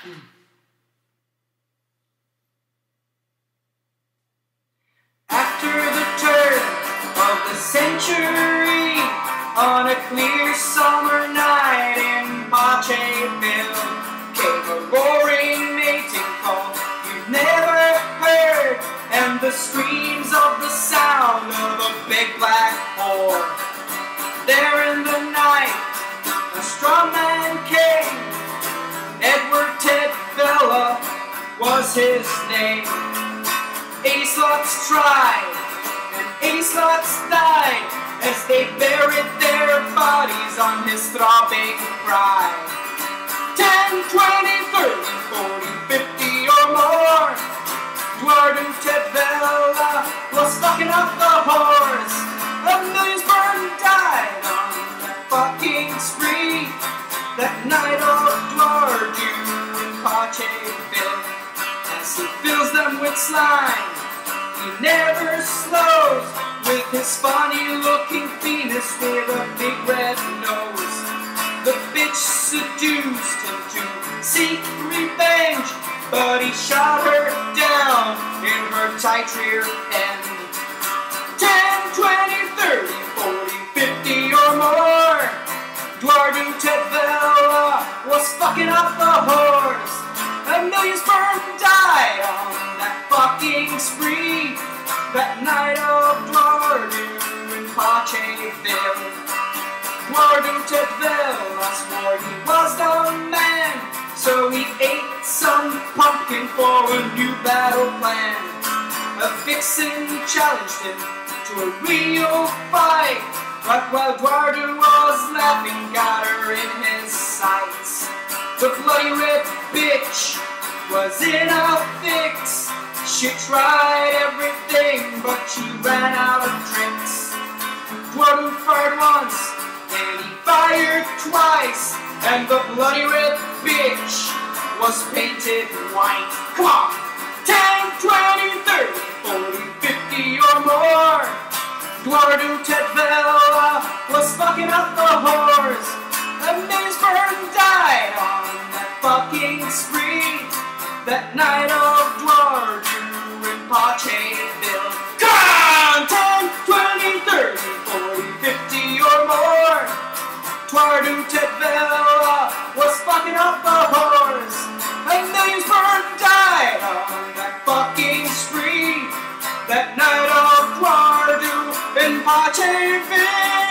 After the turn of the century, on a clear summer night in Bobzot came a roaring mating call you've never heard, and the screams of the sound of a big black whore. There in the night, a strong man came. Edward Tedvella was his name. 80 slots tried, and 80 slots died as they buried their bodies on his throbbing pride. 10, 20, 30, 40, 50 or more, Dwardu Tedvella was fucking up the whores. A million's burned died on that fucking spree, that night of Dwardu in Bobzot. As he fills them with slime, he never slows, with his funny-looking penis with a big red nose. The bitch seduced him to seek revenge, but he shot her down in her tight rear end. 10, 20, 30, 40, 50 or more, Dwardu Tedvella was fucking up the whores. A million sperm died on that fucking spree, that night of Dwardu in Bobzot. Dwardu Tedvella swore he was the man, so he ate some pumpkin for a new battle plan. A vixen challenged him to a real fight, but while Dwardu was laughing, got her in his sights. The bloody red bitch was in a fix. She tried everything, but she ran out of tricks. Dwardu fired once, and he fired twice, and the bloody red bitch was painted white. Come on! 10, 20, 30, 40, 50 or more, Dwardu Tedvella was fucking up the whores. A million sperm died on that fucking spree, that night of Dwardu in Bobzot. Come on! 10, 20, 30, 40, 50 or more, Dwardu Tedvella was fucking up the whores. A million sperm died on that fucking spree, that night of Dwardu in Bobzot.